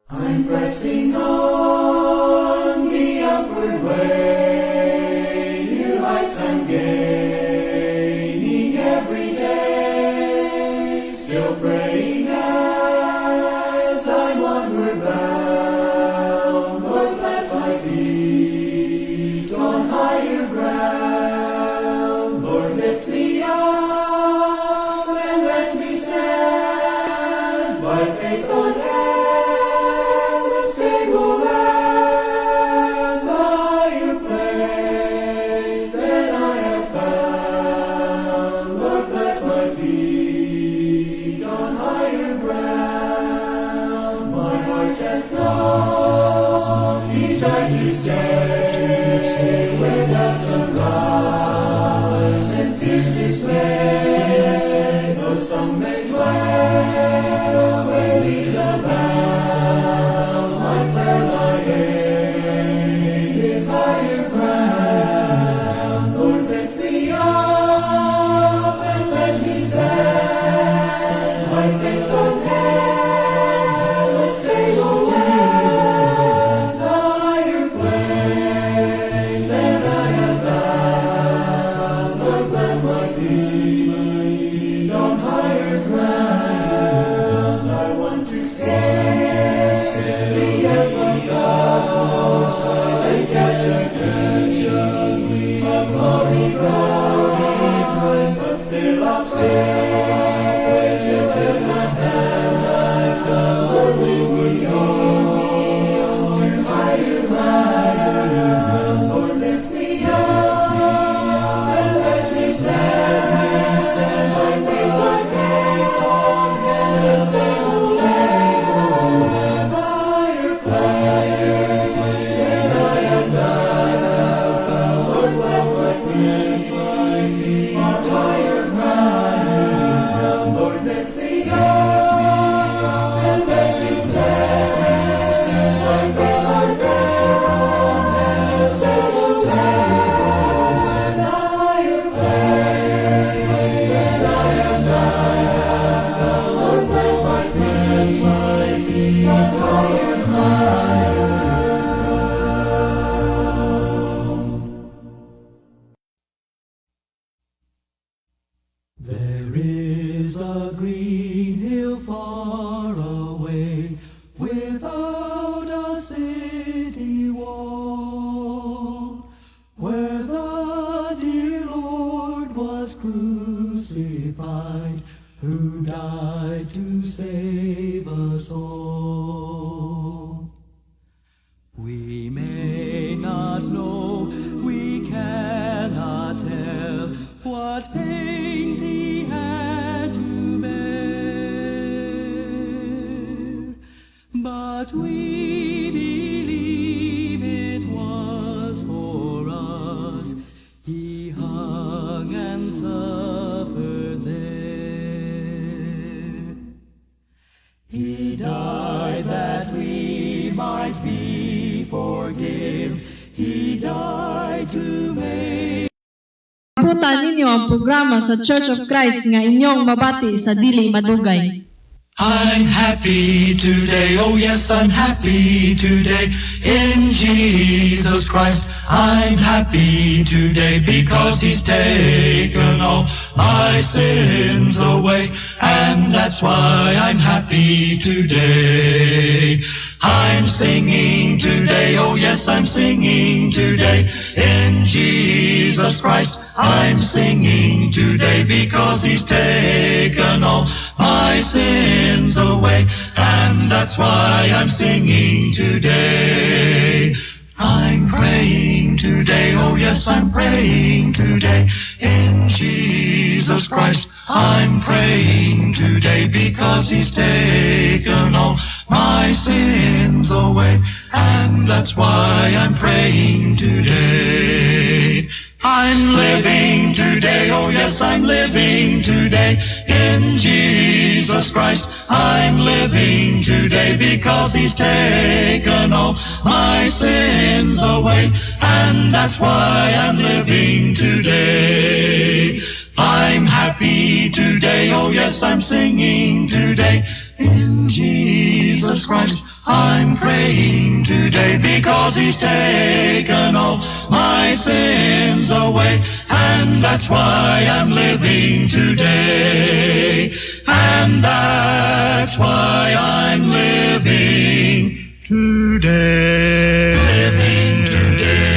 I'm pressing on the upward way, new heights I'm gaining every day, still praying as I'm onward bound. Lord, plant my feet on higher ground. Lord, lift me up and let me stand by faith on heaven's tableland, higher place than I have found. Lord, plant my feet on higher ground. My heart has long desired to stay where doubts arise and tears display. Though some may dwell where these abound, my prayer, my aim is higher ground. Lord, lift me up and let me stand. My faith on heaven's tableland, higher plane than I have found. Lord, plant my feet on higher ground. I want to scale the endless outside and catch a glory bright, but still I'll stay till my hand I found. Lord, lead me on to higher ground. Lord, lift me up and let me stand. My faith on heaven's tableland, higher plane than I have found. Lord, plant my feet on higher ground. Lord, lift me up and let me stand. My faith on heaven's tableland, higher plane than I have found. Lord, plant my feet on higher ground. There is a green hill far away, without a city wall, where the dear Lord was crucified, who died to save us all. We may not know, we cannot tell what pains he had to bear, but we believe it was for us he hung and suffered there. He died that we might be forgiven. He died to make. Kaputan ninyo ang programa sa Church of Christ nga inyong mabati sa dili madugay. I'm happy today, oh yes, I'm happy today in Jesus Christ. I'm happy today because He's taken all my sins away, and that's why I'm happy today. I'm singing today, oh yes, I'm singing today in Jesus Christ. I'm singing today because He's taken all my sins away, and that's why I'm singing today. I'm praying today, oh yes, I'm praying today in Jesus Christ. I'm praying today because He's taken all my sins away, and that's why I'm praying today. I'm living today, oh yes, I'm living today in Jesus Christ. I'm living today because He's taken all my sins away, and that's why I'm living today. I'm happy today, oh yes, I'm singing today. In Jesus Christ, I'm praying today, because He's taken all my sins away, and that's why I'm living today. And that's why I'm living today. Living today.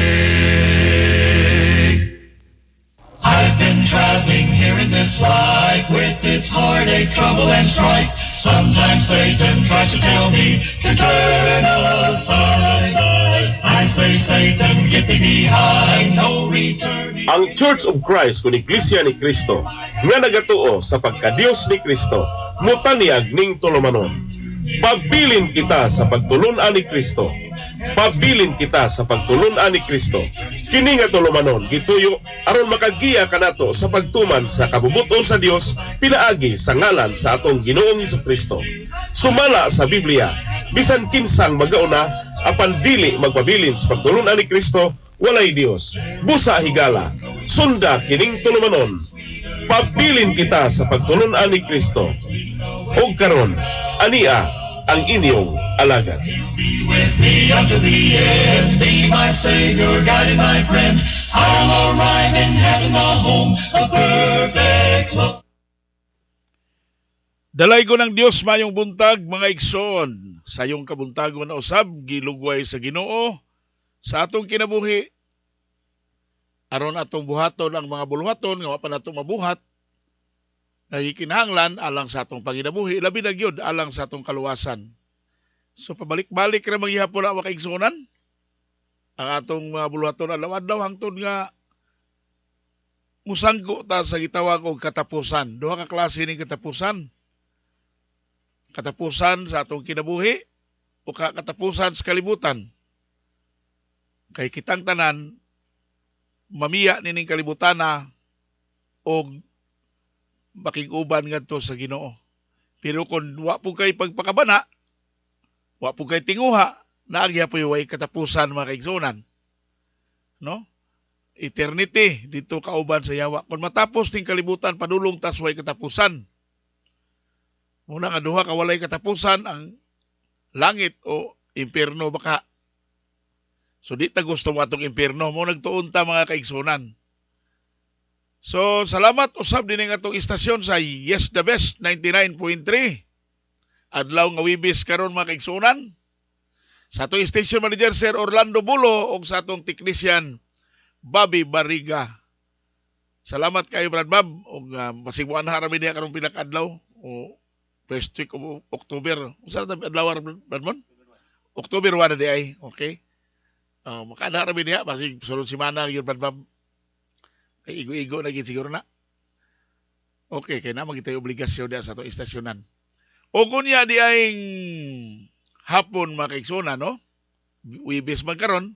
I've been traveling here in this life with its heartache, trouble, and strife. Sometimes Satan tries to tell me to turn aside. I say, Satan, get thee behind, no returning. Ang Church of Christ kung Iglesia ni Cristo nga nagatuo sa pagkadiyos ni Cristo mutaniag ning tulumanon. Pabilin kita sa pagtulunan ni Cristo. Pabilin kita sa pagtulunan ni Cristo. Kini nga tulumanon gituyo aron makagiya kanato sa pagtuman sa kabubuton sa Dios pinaagi sa ngalan sa atong Ginoong Hesukristo. Sumala sa Biblia, bisan kinsang magauna apan dili magpabilin sa pagtulunan ni Cristo, walay Dios. Busa higala, sunda kining tulumanon. Pabilin kita sa pagtulunan ni Cristo. Og karon, ania ang inyong alagad. Be with me unto the end, be my Savior, guide and my friend. I'll arrive in heaven, the home of perfect love. Dalay ko ng Dios mayong buntag, mga igsoon. Sa iyong kabuntagon na usab, gilugway sa Ginoo, sa atong kinabuhi, aron atong buhaton ang mga buluhaton, nga wapan atong mabuhat, nagikinahanglan alang sa atong panginabuhi, labi na gyud alang sa atong kaluwasan. So pabalik-balik ra maghihapon na mga igsunan ang atong mga buluhaton adlaw-adlaw hangtod nga musangko ta sa gitawag og katapusan. Duha ka klase ning katapusan. Katapusan sa atong kinabuhi o katapusan sa kalibutan. Kay kitang tanan mamiya nining kalibutan na og makig-uban ngadto sa Ginoo. Pero kung wa po kay pagpakabana, wa po kay tinguha, naagya po yung katapusan mga kaigsunan. No? Eternity, dito kauban sa yawa. Kung matapos ting kalibutan, padulong tas way katapusan. Muna nga duha kawalay katapusan, ang langit o impierno baka. So di ta gusto mo atong impierno, mo nagtuon ta mga kaigsunan. So, salamat usab din ng atong istasyon sa Yes the Best 99.3. Adlaw nga Wibis karon mga kaigsunan. Sa atong station manager Sir Orlando Bulo o sa atong technician Bobby Barriga. Salamat kayo Brad Bob og masiguan na harami niya karong pinakadlaw o first week of October. Usa ta adlaw Brad Mon? October 1 di ay. Okay. Makada harami niya basig sulod semana gyud Brad Bob. Kay igo-igo na gid siguro na. Okay, kay na magitay obligasyon diya sa atong istasyonan. O kunya di aing hapon mga kaigsunan, no? Wibis magkaron,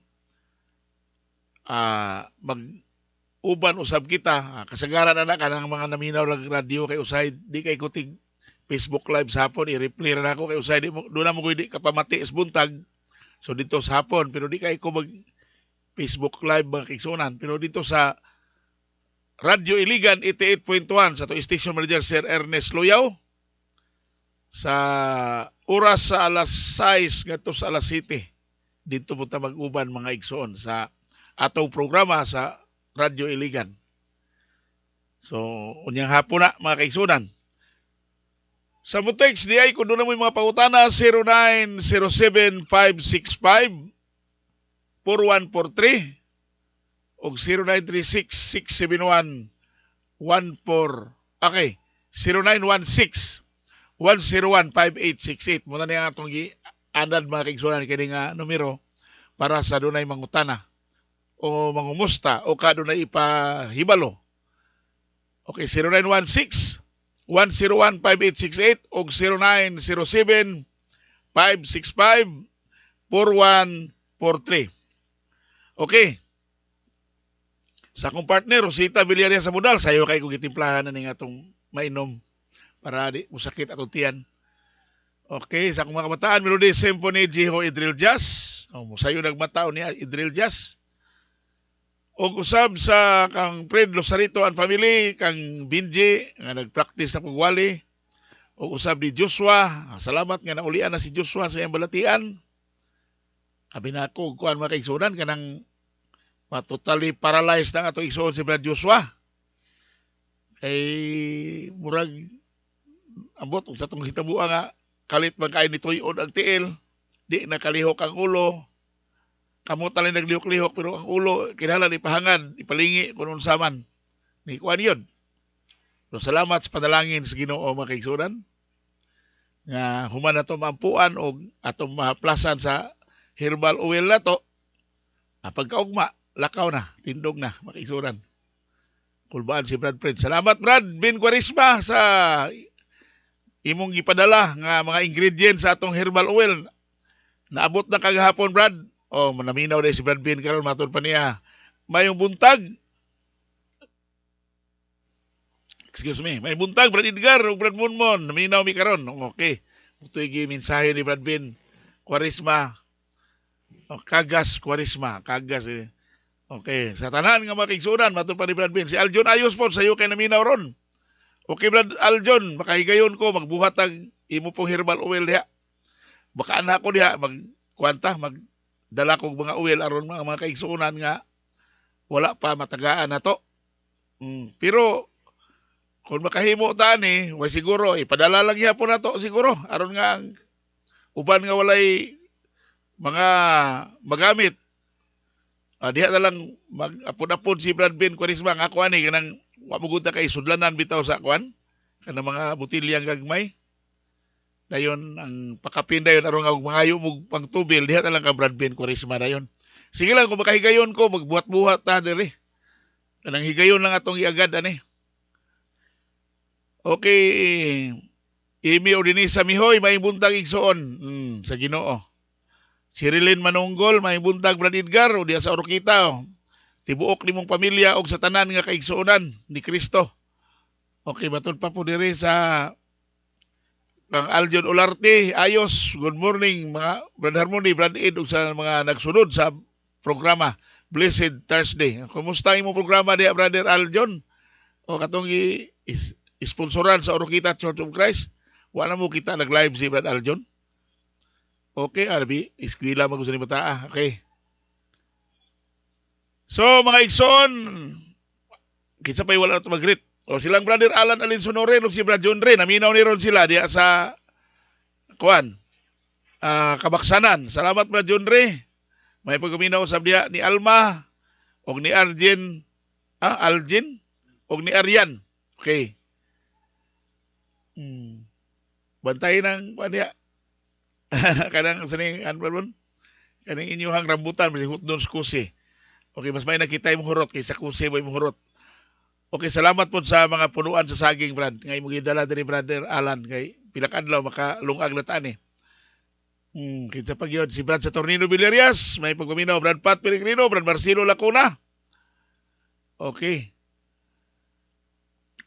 mag-uban usab kita, kasagaran na kanang mga naminaw ng radio kay usay, di kay kuting Facebook Live sa hapon, i-replay na ako kay usay, doon na mo ko di kapamati is buntag, so dito sa hapon, pero di kay ko mag Facebook Live mga kaigsunan, pero dito sa Radio Iligan 88.1 sa to station manager Sir Ernest Loyaw sa oras sa alas 6 ngadto sa alas 7 dito punta mag-uban mga igsoon sa atong programa sa Radio Iligan. So unyang hapon na mga kaigsunan. Sa Mutex di ay kung doon na mo yung mga pangutana 0907-565-4143 og 0936-671-14. Okay, 0916-101-5868. Muna niya atong gi-anad mga kaigsunan kini nga numero para sa dunay mangutana o mangumusta o kadunay ipahibalo. Okay, 0916-101-5868 o 0907-565-4143. Okay. Sa akong partner, Rosita Villaria sa Budal, sayo kay kong itimplahan na ning atong mainom para di musakit atong tiyan. Okay, sa akong mga kamataan, Melody Symphony, Jiho Idril Jazz. Sayo nagmataon niya, Idril Jazz. Og usab sa kang Fred Losarito and family, kang Binji nga nagpractice na pagwali, og usab ni Joshua, salamat nga naulian na si Joshua sa iyang balatian. Abi na ako kuan mga kaigsunan kanang totally paralyzed na ato igsuon si Brad Joshua. Kay murag ambot sa tong hitabo nga kalit magkain ni tuyon ang tiil, di nakalihok ang ulo. Kamot na lang naglihok-lihok pero ang ulo kinahanglan ipahangad, ipalingi kung unsaman. Ni kuan yun. So, salamat sa panalangin sa Ginoo mga kaigsunan. Nga human na ito maampuan o atong maplasan sa herbal oil na to. Pagkaugma, lakaw na, tindog na mga kaigsunan. Kulbaan si Brad Fred. Salamat Brad Bin Quaresma sa imong gipadala nga mga ingredients sa atong herbal oil. Naabot na kagahapon Brad. Manaminaw na si Brad Bin karon matod pa niya. Mayong buntag. Excuse me. May buntag Brad Edgar ug Brad Munmon. Naminaw mi karon. Okay. Ito yung mensahe ni Brad Bin Quaresma. Kagas Quaresma. Kagas. Okay. Sa tanan nga makigsunan matod pa ni Brad Bin. Si Aljon ayos po sayo kay naminaw ron. Okay Brad Aljon, makahigayon ko magbuhat ang imo pong herbal oil diha. Baka anak ko diha dala kong mga oil aron mga kaigsuunan nga wala pa matagaan na to. Pero kung makahimo ta ni, way siguro ipadala lang gyapon na to siguro aron nga uban nga walay mga magamit. Diha na lang mag-apod-apod si Brad Bin Quaresma nga ako ani kanang wa mugud kay sudlanan bitaw sa kwan kanang mga botilyang gagmay. Dayon ang pakapin dayon aron nga mangayo mo pang tubil diha na lang ka Brad Bin Quaresma dayon. Sige lang kung makahigayon ko magbuhat-buhat ta diri. Kanang higayon lang atong iagad ani. Okay. Imi Odinisa Mihoy may buntag igsuon sa Ginoo. Si Rilin Manunggol may buntag Brad Edgar o diha sa Orokita. Tibuok nimong pamilya og sa tanan nga kaigsuonan ni Kristo. Okay, matod pa po diri sa kang Aljon Olarte, ayos, good morning mga Brad Harmony, Brad Ed, ug sa mga nagsunod sa programa Blessed Thursday. Kumusta imong programa diha Brother Aljon? O katong sponsoran sa Orokita Church of Christ? Wala mo kita nag-live si Brad Aljon? Okay, Arbi, iskwila magusto ni mata. Okay. So, mga igsoon, kitsa pa'y wala na ito mag-greet. O silang Brother Alan Alinsonoren o si Brad John Ray, naminaw ni ron sila diya sa Kabaksanan. Salamat Brad John Ray. May pagkaminaw sa diya ni Alma o ni Algin o ni Aryan. Okay. Bantay ng diya. Kanang saning kaning inyuhang rambutan masihut doon sa kusi. Okay, mas may nakita yung hurot kaysa kusi mo yung hurot. Okay, salamat po sa mga punuan sa saging, Brad. Ngay mo gidala din ni Brother Alan. Kay pilakadlaw, makalungag na taan eh. Kita pag yun. Si Brad sa Tornino Villarias. May pagpaminaw. Brad Pat Pellegrino. Brad Marcelo Lacuna. Okay.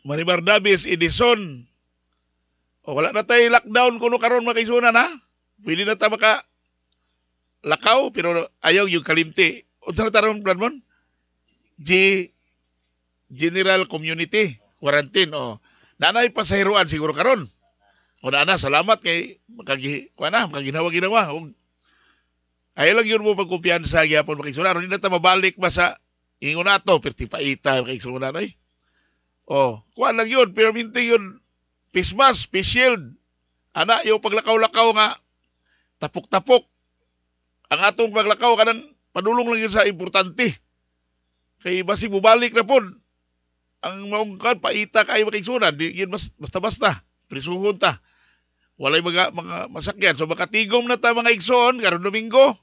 Marimar Davis Edison. Wala na tayo lockdown kuno karon mga kaisunan ha. Pwede na tayo maka lakaw pero ayaw yung kalimti. Unsa na taron Brad Mon? General Community Quarantine. Nanay pasahiruan siguro karon. Na salamat kay makaginawa-ginawa. Ayaw lang yun mo pagkumpiyansa gyapon makisunan. Hindi na ta mabalik ba sa ingon nato perti paita makisunan ay. Kuan lang yun pero minti yun face mask, face shield. Ana yung paglakaw-lakaw nga tapok-tapok. Ang atong paglakaw kanang padulong lang yun sa importante. Kay basi mubalik na po. Ang maungkan, paita kayo makiksunan. Yun basta-basta. Prisuhon ta. Walay mga masakyan. So makatigom na ta mga igsoon. Karon Domingo.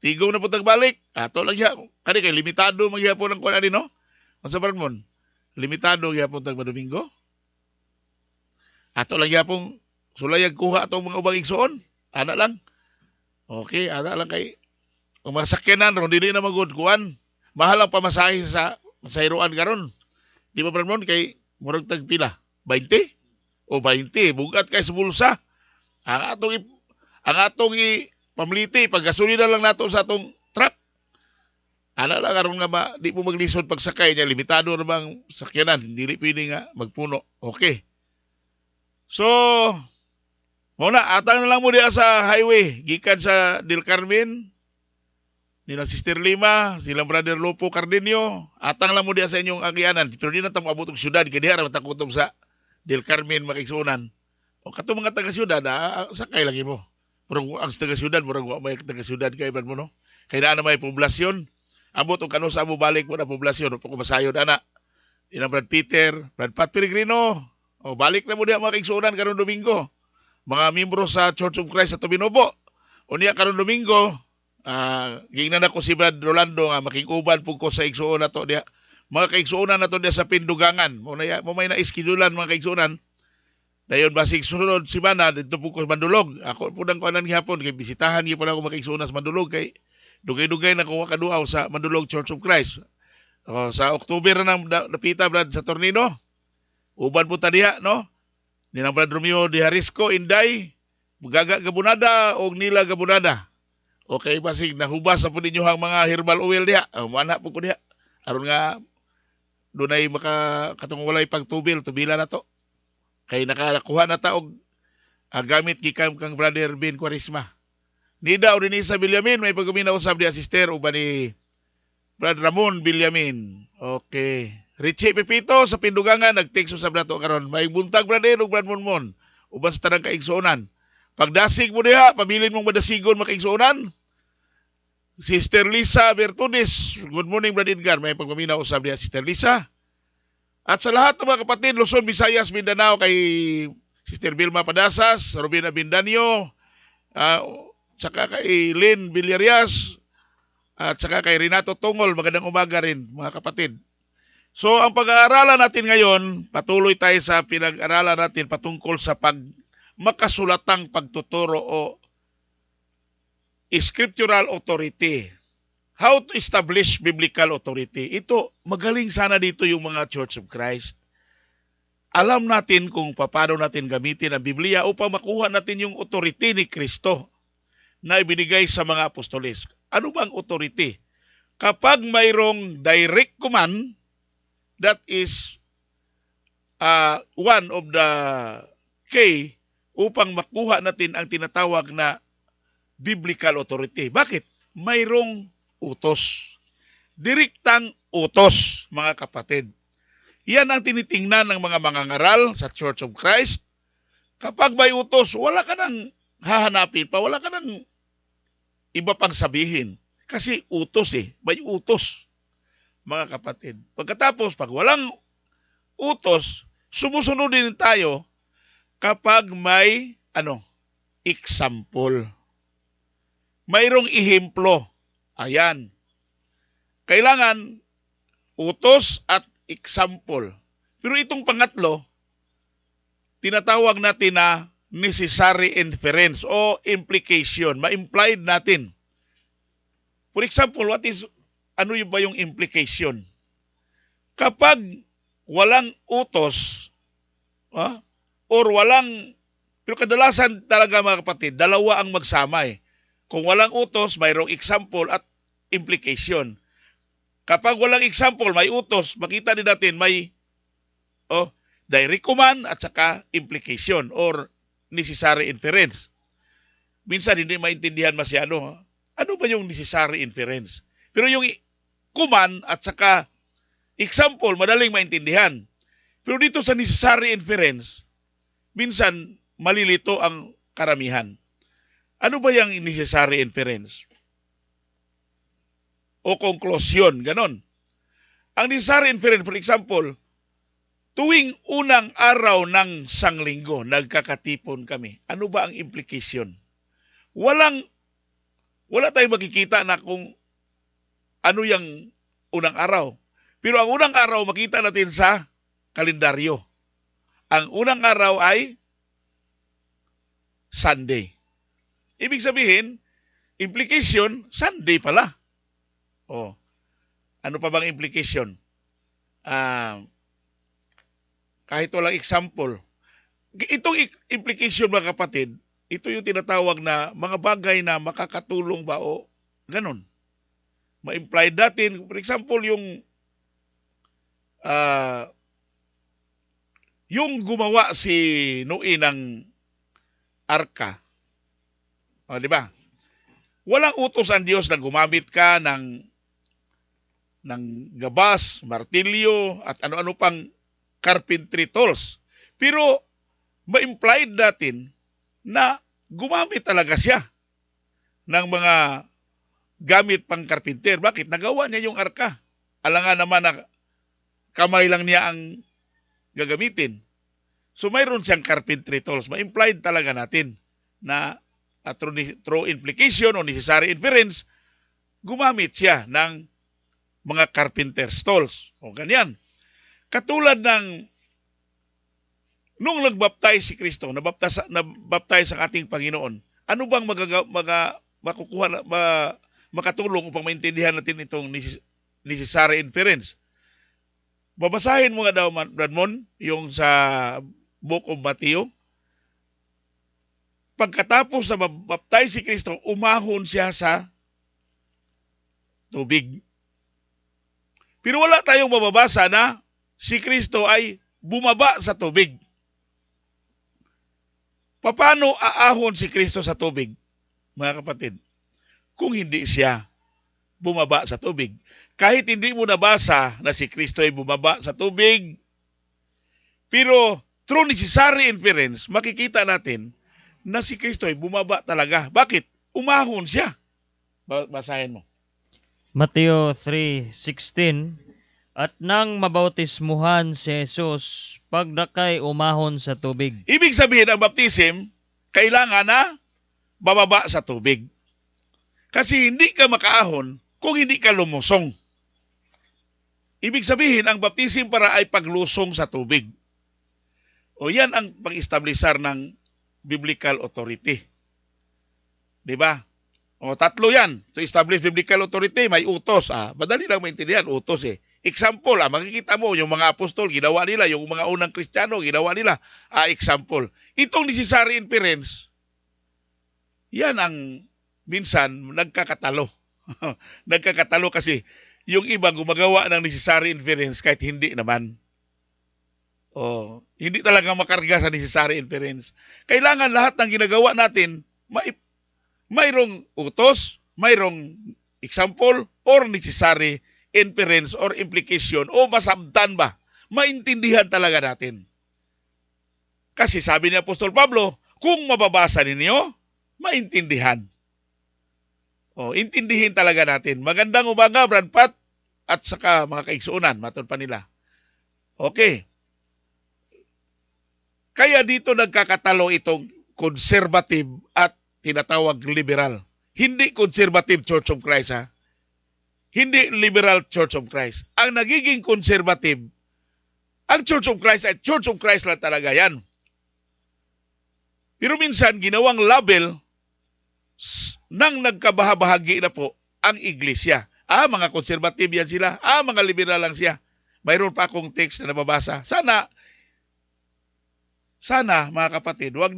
Tigom na po tagbalik. Ato lang ya. Kani kay limitado magyapon ang kuan ani no? Unsa ba mon? Limitado gyapon tag Domingo. Ato lang yapong sulayag kuha atong mga ubang igsoon. Ana lang. Okay, ana lang kay ang masakyanan ron dili na magud kuan. Mahal ang pamasahe sa masayroan karon. Di ba Bramon kay murag tag pila? 20 o 20 bugat kay sa bulsa. Ang atong pamliti pag gasolina lang nato sa atong truck. Ana lang aron nga di mo maglisod pagsakay niya, limitado ra bang sakyanan, dili pwede nga magpuno. Okay. So, muna atang na lang mo diha sa highway gikan sa Del Carmen, nilang Sister Lima, silang Brother Lopo Cardenio, atang lang mo diha sa inyong agyanan. Pero di na tamo abot og syudad kay diha ra matakutong sa Del Carmen makigsuonan. O kato mga taga-syudad, sakay lagi mo. Pero ang taga-syudad, murag wa may taga-syudad kay mo no. Kay na may poblasyon. Abot og kano sa amo balik mo na poblasyon, pag masayod ana. Ina Brad Peter, Brad Pat Peregrino. O balik na mo diha makigsuonan karon Domingo. Mga miyembro sa Church of Christ sa Tobinobo. O niya karon Domingo, gingnan ako si Brad Rolando nga makiguban pug ko sa igsuon nato diha. Mga kaigsuonan nato diha sa Pindugangan. Mo may na-iskedulan mga kaigsuonan. Dayon basig sunod si Bana dito pug ko sa Mandulog. Ako pud ang kuanan gihapon kay bisitahan gyud ako makaigsuonan sa Mandulog kay dugay-dugay na ko kaduaw sa Mandulog Church of Christ. Sa October na napita Brad sa Tornino. Uban po ta diha no. Ninang Brad Romeo de Harisco Inday, Gaga Gabunada og Nila Gabunada. Okay, basig nahubas sa po ninyo ang mga herbal oil diha. Mana po ko diha. Aron nga dunay katong walay pagtubil, tubila na to. Kay nakakuha na ta og gamit gikan kang Brother Ben Quaresma. Nida o Denisa Villamin, may pagkaminaw usab diha sister o ba ni Brad Ramon Villamin. Okay. Richie Pepito sa Pindugangan nag-text usab nato karon. May buntag Brother ug Brad Monmon. Uban sa tanang kaigsuonan. Pagdasig mo diha, pabilin mong madasigon makaigsuonan. Sister Lisa Bertudes. Good morning Brad Edgar. May pagpaminaw usab diha Sister Lisa. At sa lahat ng mga kapatid, Luzon, Visayas, Mindanao, kay Sister Vilma Padasas, Robina Bindanyo, tsaka kay Lynn Villarias, at tsaka kay Renato Tungol, magandang umaga rin, mga kapatid. So, ang pag-aaralan natin ngayon, patuloy tayo sa pinag-aralan natin patungkol sa makasulatang pagtuturo o scriptural authority. How to establish biblical authority. Ito, magaling sana dito yung mga Church of Christ. Alam natin kung paano natin gamitin ang Biblia upang makuha natin yung authority ni Kristo na ibinigay sa mga apostoles. Ano bang authority? Kapag mayroong direct command, that is one of the key upang makuha natin ang tinatawag na biblical authority. Bakit? Mayroong utos. Direktang utos, mga kapatid. Yan ang tinitingnan ng mga mangangaral sa Church of Christ. Kapag may utos, wala ka nang hahanapin pa, wala ka nang iba pang sabihin. Kasi utos may utos, mga kapatid. Pagkatapos, pag walang utos, sumusunod din tayo kapag may, example. Mayroong ihemplo. Ayan. Kailangan utos at example. Pero itong pangatlo, tinatawag natin na necessary inference o implication. Ma-implied natin. For example, ano ba yung implication? Kapag walang utos, or pero kadalasan talaga mga kapatid, dalawa ang magsama Kung walang utos, mayroong example at implication. Kapag walang example, may utos, makita din natin may direct command at saka implication or necessary inference. Minsan hindi maintindihan masyado. Ano ba yung necessary inference? Pero yung command at saka example, madaling maintindihan. Pero dito sa necessary inference, minsan malilito ang karamihan. Ano ba yung necessary inference? O conclusion, ganon. Ang necessary inference, for example, tuwing unang araw ng sanglinggo, nagkakatipon kami. Ano ba ang implication? Wala tayong makikita na kung ano yung unang araw. Pero ang unang araw, makita natin sa kalendaryo. Ang unang araw ay Sunday. Ibig sabihin, implication, Sunday pala. Ano pa bang implication? Kahit walang example. Itong implication mga kapatid, ito yung tinatawag na mga bagay na makakatulong ba o ganon. ma-implied natin. For example, yung gumawa si Noe ng arka. Di ba? Walang utos ang Diyos na gumamit ka ng gabas, martilyo, at ano-ano pang carpentry tools. Pero ma-implied natin na gumamit talaga siya ng mga gamit pang carpenter. Bakit? Nagawa niya yung arka. Alangan naman na kamay lang niya ang gagamitin. So mayroon siyang carpentry tools. Ma-implied talaga natin na through implication o necessary inference, gumamit siya ng mga carpenter's tools. O ganyan. Katulad ng nung nagbaptize si Kristo, nabaptize ang ating Panginoon, ano bang makatulong upang maintindihan natin itong necessary inference? Babasahin mo nga daw, Bradmon, yung sa Book of Matthew. Pagkatapos na mabaptize si Kristo, umahon siya sa tubig. Pero wala tayong mababasa na si Kristo ay bumaba sa tubig. Paano aahon si Kristo sa tubig, mga kapatid? Kung hindi siya bumaba sa tubig. Kahit hindi mo nabasa na si Kristo ay bumaba sa tubig, pero through necessary inference, makikita natin na si Kristo ay bumaba talaga. Bakit? Umahon siya. Basahin mo. Mateo 3:16, at nang mabautismuhan si Jesus, pagdakay umahon sa tubig. Ibig sabihin, ang baptism, kailangan na bababa sa tubig. Kasi hindi ka makaahon kung hindi ka lumusong. Ibig sabihin, ang baptism para ay paglusong sa tubig. O yan ang pag-establisar ng biblical authority. Diba? O tatlo yan. To establish biblical authority, may utos. Madali lang maintindihan, utos eh. Example, makikita mo, yung mga apostol, ginawa nila, yung mga unang Kristiyano, ginawa nila. Example. Itong necessary inference, yan ang minsan nagkakatalo. Nagkakatalo kasi yung iba gumagawa ng necessary inference kahit hindi naman. Hindi talaga makarga sa necessary inference. Kailangan lahat ng ginagawa natin, mayroong utos, mayroong example, or necessary inference or implication, o masabtan ba? Maintindihan talaga natin. Kasi sabi ni Apostol Pablo, kung mababasa ninyo, maintindihan. Intindihin talaga natin. Magandang umaga, Brad Pat, at saka mga kaigsuunan, matod pa nila. Okay. Kaya dito nagkakatalo itong conservative at tinatawag liberal. Hindi conservative Church of Christ, ha? Hindi liberal Church of Christ. Ang nagiging conservative, ang Church of Christ ay Church of Christ lang talaga yan. Pero minsan, ginawang label nang nagkabahabahagi na po ang iglesia. Mga conservative yan sila. Mga liberal lang siya. Mayroon pa akong text na nababasa. Sana mga kapatid, huwag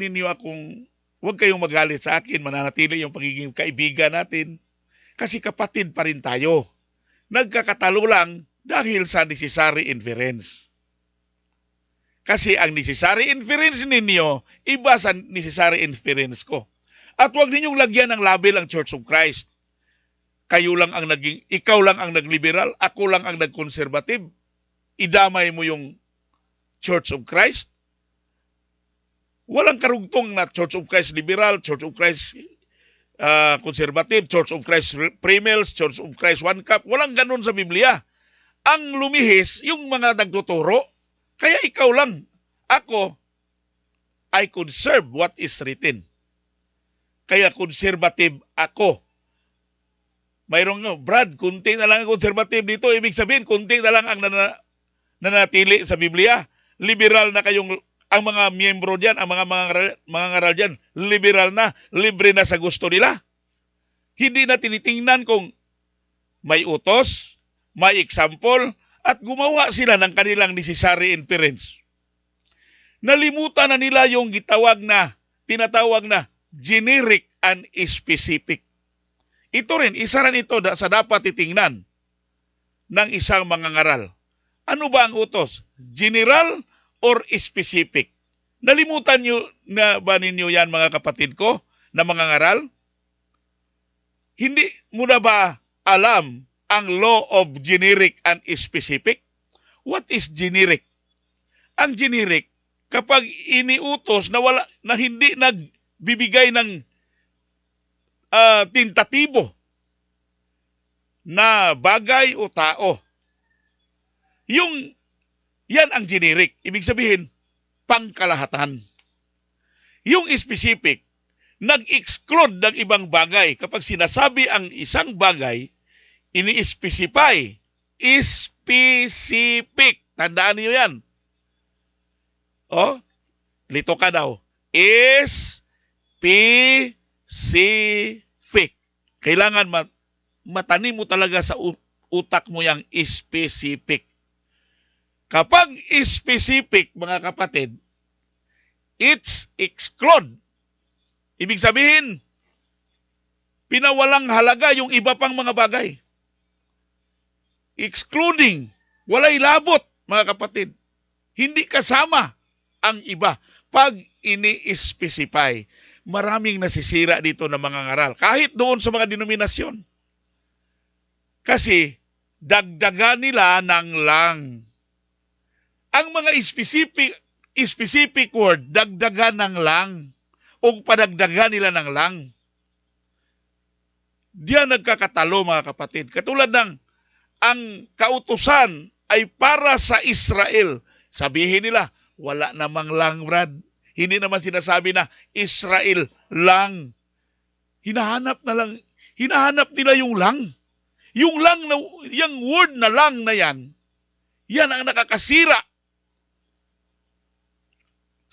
kayong magalit sa akin, mananatili yung pagiging kaibigan natin. Kasi kapatid pa rin tayo. Nagkakatalo lang dahil sa necessary inference. Kasi ang necessary inference ninyo, iba sa necessary inference ko. At huwag ninyong lagyan ng label ang Church of Christ. Ikaw lang ang nagliberal, ako lang ang nagkonservative. Idamay mo yung Church of Christ. Walang karugtong na Church of Christ liberal, Church of Christ conservative, Church of Christ premils, Church of Christ one cup. Walang ganun sa Biblia. Ang lumihis, yung mga nagtuturo. Kaya ikaw lang. Ako, I conserve what is written. Kaya conservative ako. Mayroong Brad, kunti na lang ang conservative dito. Ibig sabihin, kunti na lang ang nanatili sa Biblia. Liberal na kayong ang mga miyembro diyan, ang mga ngaral diyan, liberal na, libre na sa gusto nila. Hindi na tinitingnan kung may utos, may example, at gumawa sila ng kanilang necessary inference. Nalimutan na nila yung tinatawag na generic and specific. Ito rin, isa rin ito sa dapat titingnan ng isang mangangaral. Ano ba ang utos? General or specific? Nalimutan nyo na ba ninyo yan, mga kapatid ko, na mangangaral? Hindi mo na ba alam ang law of generic and specific? What is generic? Ang generic, kapag iniutos na hindi nagbibigay ng tintatibo na bagay o tao, yan ang generic. Ibig sabihin, pangkalahatan. Yung specific, nag-exclude ng ibang bagay. Kapag sinasabi ang isang bagay, ini-specify. Specific. Tandaan niyo yan. Lito ka daw. Specific. Kailangan matanim mo talaga sa utak mo yung specific. Kapag specific, mga kapatid, it's exclude. Ibig sabihin, pinawalang halaga yung iba pang mga bagay. Excluding, walay labot, mga kapatid. Hindi kasama ang iba. Pag ini-specify, maraming nasisira dito ng mga ngaral. Kahit doon sa mga denominasyon. Kasi, dagdagan nila ng lang. Ang mga specific word, dagdagan ng lang. O padagdagan nila ng lang. Diyan nagkakatalo, mga kapatid. Katulad ng, ang kautusan ay para sa Israel. Sabihin nila, wala namang lang, Brad. Hindi naman sinasabi na Israel lang. Hinahanap nila yung lang. Yung lang, yung word na lang na yan ang nakakasira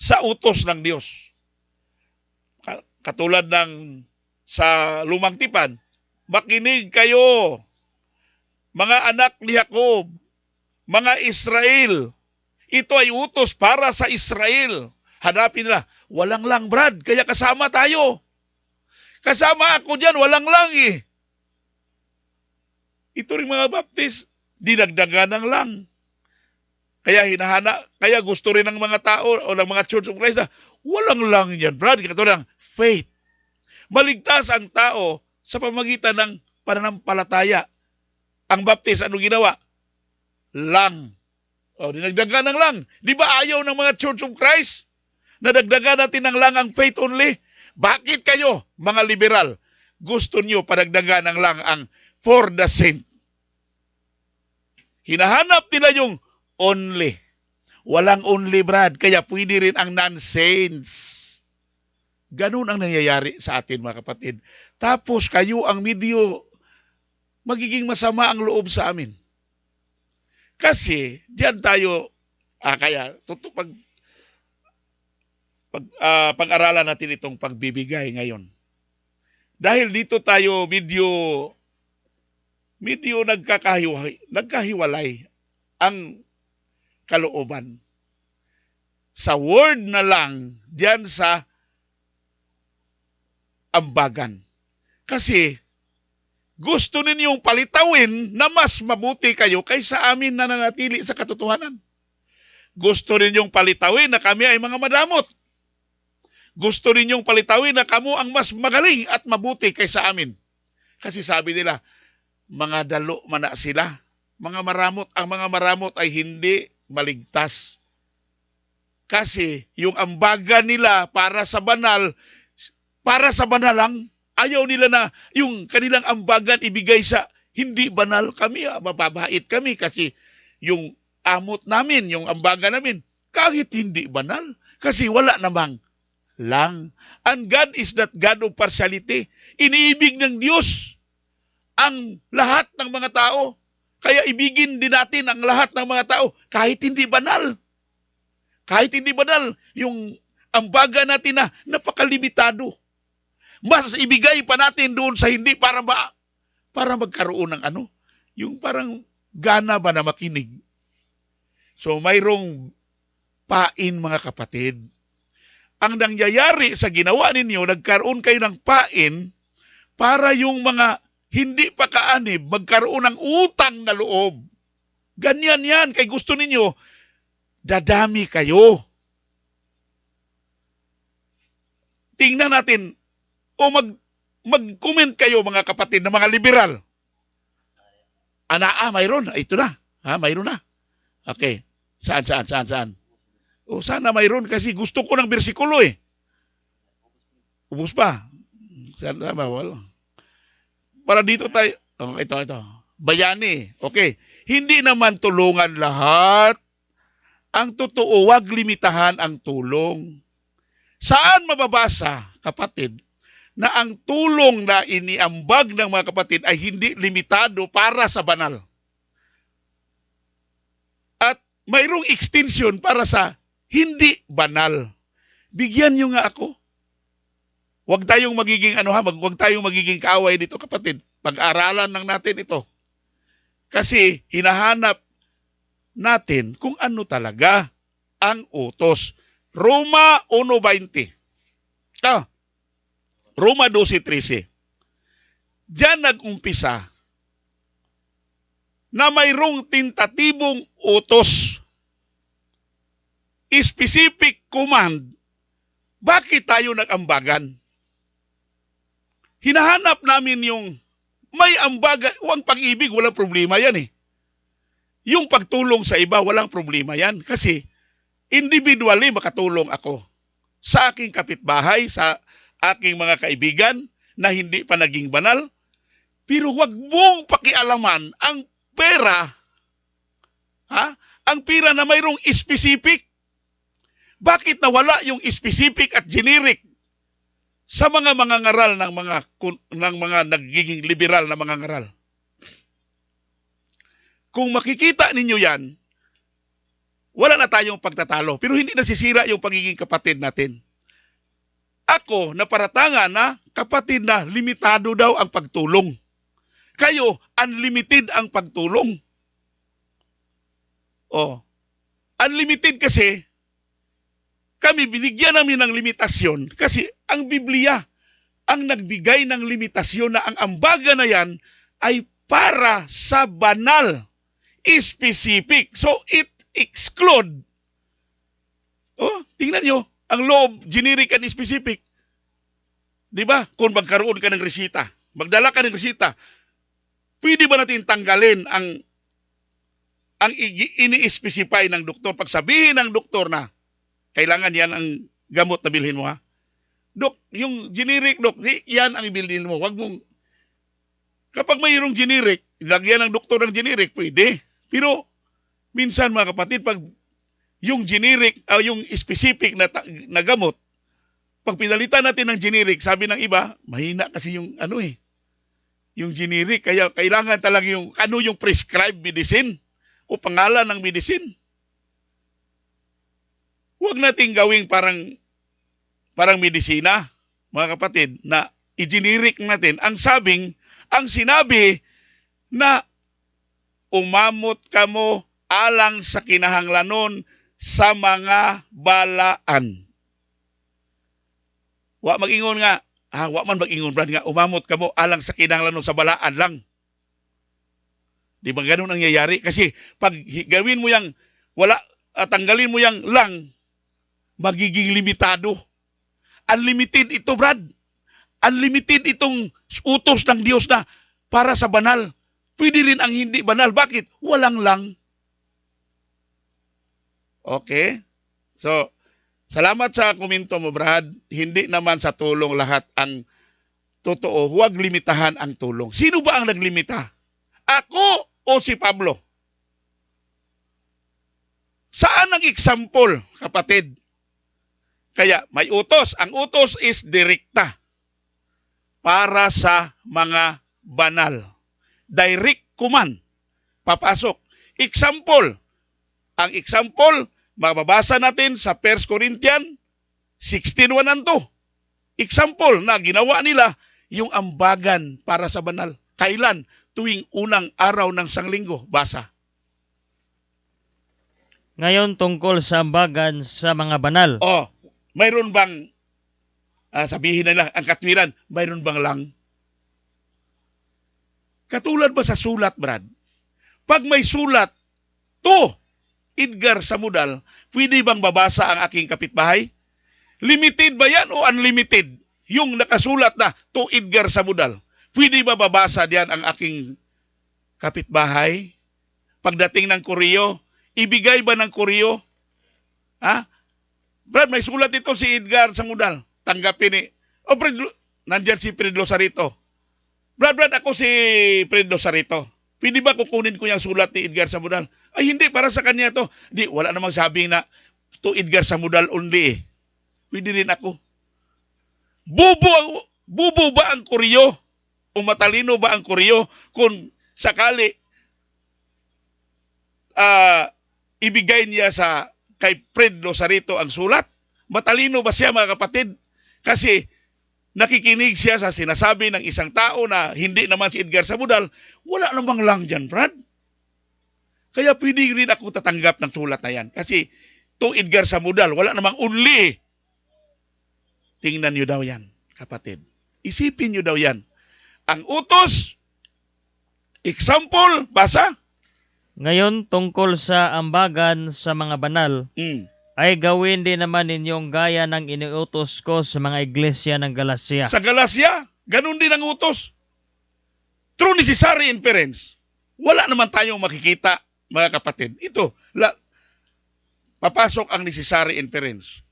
sa utos ng Diyos. Katulad ng sa Lumang Tipan, makinig kayo, mga anak ni Jacob, mga Israel. Ito ay utos para sa Israel. Hanapin nila, walang lang, Brad, kaya kasama tayo. Kasama ako dyan, walang lang eh. Ito rin mga Baptist, dinagdagan ng lang. Kaya gusto rin ng mga tao o ng mga Church of Christ na walang lang yan, Brad. Katulad ng faith. Maligtas ang tao sa pamagitan ng pananampalataya. Ang Baptist, ano ginawa? Lang. Dinagdagan ng lang. Di ba ayaw ng mga Church of Christ na dagdagan natin ng lang ang faith only? Bakit kayo, mga liberal, gusto nyo padagdagan ng lang ang for the saint? Hinahanap nila yung only. Walang only, Brad. Kaya pwede rin ang non-saints. Ganun ang nangyayari sa atin, mga kapatid. Tapos kayo ang medyo magiging masama ang loob sa amin. Kasi diyan tayo kaya pag-aralan natin itong pagbibigay ngayon. Dahil dito tayo medyo nagkahiwalay ang kalooban. Sa word na lang diyan sa ambagan. Kasi gusto ninyong palitawin na mas mabuti kayo kaysa amin na nanatili sa katotohanan. Gusto ninyong palitawin na kami ay mga madamot. Gusto ninyong palitawin na kamo ang mas magaling at mabuti kaysa amin. Kasi sabi nila, mga dalo mana sila. Mga maramot, ang mga maramot ay hindi maligtas. Kasi yung ambagan nila para sa banal lang. Ayaw nila na yung kanilang ambagan ibigay sa hindi banal. Kami, mababait kami kasi yung amot namin, yung ambagan namin, kahit hindi banal. Kasi wala namang lang. And God is not God of partiality. Iniibig ng Diyos ang lahat ng mga tao. Kaya ibigin din natin ang lahat ng mga tao kahit hindi banal. Kahit hindi banal, yung ambagan natin na napakalimitado. Mas ibigay pa natin doon sa hindi para magkaroon ng yung parang gana ba na makinig. So mayroong pain, mga kapatid. Ang nangyayari sa ginawa ninyo, nagkaroon kayo ng pain para yung mga hindi pa kaanib, magkaroon ng utang na loob. Ganyan yan, kay gusto ninyo, dadami kayo. Tingnan natin, o mag-comment kayo mga kapatid na mga liberal. Mayroon. Ito na. Mayroon na. Okay. Saan? O sana mayroon kasi gusto ko ng bersikulo eh. Ubus pa. Sana ba? Wala. Para dito tayo. Ito. Bayani. Okay. Hindi naman tulungan lahat. Ang totoo, wag limitahan ang tulong. Saan mababasa, kapatid, na ang tulong na iniambag ng mga kapatid ay hindi limitado para sa banal? At mayroong extension para sa hindi banal. Bigyan nyo nga ako. Huwag tayong magiging huwag tayong magiging kaaway dito, kapatid. Pag-aralan lang natin ito. Kasi hinahanap natin kung ano talaga ang utos. Roma 1:20. Roma 12:13. Diyan nag-umpisa na mayroong tintatibong utos. Specific command. Bakit tayo nag-ambagan? Hinahanap namin yung may ambagan. Huwag pag-ibig, walang problema yan eh. Yung pagtulong sa iba, walang problema yan. Kasi individually makatulong ako sa aking kapitbahay, sa aking mga kaibigan na hindi pa naging banal. Pero huwag mong pakialaman ang pera. Ang pera na mayroong specific. Bakit nawala yung specific at generic sa mga ngaral ng mga nagiging liberal na mga ngaral? Kung makikita ninyo yan, wala na tayong pagtatalo. Pero hindi nasisira yung pagiging kapatid natin. Ako, naparatangan na kapatid na limitado daw ang pagtulong. Kayo, unlimited ang pagtulong. Unlimited kasi, kami binigyan namin ng limitasyon kasi ang Biblia ang nagbigay ng limitasyon na ang ambaga na yan ay para sa banal, specific. So, it exclude. Tingnan nyo, ang loob, generic and specific. Di ba? Kung magkaroon ka ng resita, magdala ka ng resita, pwede ba natin tanggalin ang ini-specify ng doktor? Pag sabihin ng doktor na, kailangan yan ang gamot na bilhin mo ha. Dok, yung generic, dok, yan ang ibilhin mo. Wag mong, kapag mayroong generic, lagyan ng doktor ng generic, pwede. Pero, minsan mga kapatid, pag yung generic, yung specific na gamot, pag pinalitan natin ng generic, sabi ng iba, mahina kasi yung yung generic, kaya kailangan talaga yung prescribed medicine o pangalan ng medicine. Huwag nating gawing parang medisina, mga kapatid, na i-generic natin ang sinabi na umamot kamo alang sa kinahanglanon sa mga balaan. Wa mag-ingon nga, wa man mag-ingon brad nga umamot kamo alang sa kinahanglanon sa balaan lang. Di ba ganun ang nangyayari? Kasi pag gawin mo yang tanggalin mo yang lang, magiging limitado. Unlimited ito, Brad. Unlimited itong utos ng Diyos na para sa banal. Pwede rin ang hindi banal. Bakit? Walang lang. Okay? So, salamat sa komento mo, Brad. Hindi naman sa tulong lahat ang totoo. Huwag limitahan ang tulong. Sino ba ang naglimita? Ako o si Pablo? Saan ang example, kapatid? Kaya may utos. Ang utos is direkta para sa mga banal. Direct command. Papasok. Example. Ang example, mababasa natin sa 1 Corinthians 16:1-2. Example na ginawa nila yung ambagan para sa banal. Kailan? Tuwing unang araw ng sanglinggo. Basa. Ngayon tungkol sa ambagan sa mga banal. Mayroon bang, sabihin nila, ang katwiran, mayroon bang lang? Katulad ba sa sulat, Brad? Pag may sulat, to Edgar Samudal, pwede bang babasa ang aking kapitbahay? Limited ba yan o unlimited? Yung nakasulat na to Edgar Samudal, pwede ba babasa diyan ang aking kapitbahay? Pagdating ng koreo, ibigay ba ng koreo? Ha? Brad, may sulat ito si Edgar Samudal. Tanggapin ni... Oh, Fred, nandyan si Fred Losarito. Brad, ako si Fred Losarito. Pwede ba kukunin ko yung sulat ni Edgar Samudal? Ay, hindi, para sa kanya to. Di, wala namang sabing na to Edgar Samudal only eh. Pwede rin ako. Bubo ba ang koreo? O matalino ba ang koreo kung sakali ibigay niya kay Fred Losarito ang sulat? Matalino ba siya, mga kapatid? Kasi nakikinig siya sa sinasabi ng isang tao na hindi naman si Edgar Samudal, wala namang lang dyan, Brad. Kaya pwede rin ako tatanggap ng sulat na yan. Kasi to Edgar Samudal, wala namang only. Tingnan nyo daw yan, kapatid. Isipin nyo daw yan. Ang utos, example, basa. Ngayon tungkol sa ambagan sa mga banal, ay gawin din naman ninyong gaya ng iniutos ko sa mga iglesia ng Galacia. Sa Galacia, ganun din ang utos. True necessary inference. Wala naman tayong makikita, mga kapatid. Ito, papasok ang necessary inference.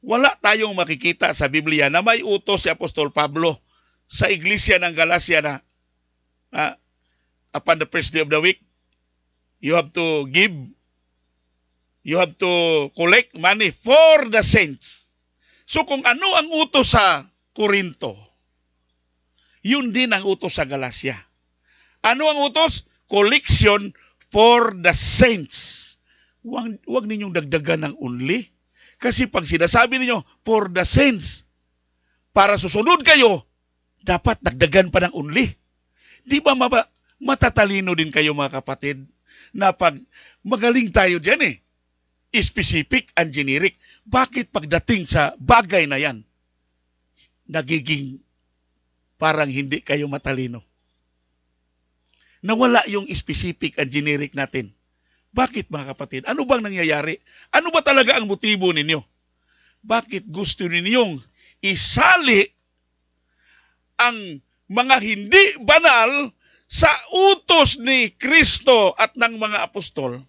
Wala tayong makikita sa Biblia na may utos si Apostol Pablo sa iglesia ng Galacia na upon the first day of the week, you have to give, you have to collect money for the saints. So kung ano ang utos sa Corinto, yun din ang utos sa Galacia. Ano ang utos? Collection for the saints. Huwag ninyong dagdagan ng only. Kasi pag sinasabi ninyo, for the saints, para susunod kayo, dapat dagdagan pa ng only. Di ba matatalino din kayo, mga kapatid, na pag magaling tayo dyan specific and generic. Bakit pagdating sa bagay na yan, nagiging parang hindi kayo matalino? Nawala yung specific and generic natin. Bakit, mga kapatid? Ano bang nangyayari? Ano ba talaga ang motibo ninyo? Bakit gusto ninyong isali ang mga hindi banal sa utos ni Kristo at ng mga apostol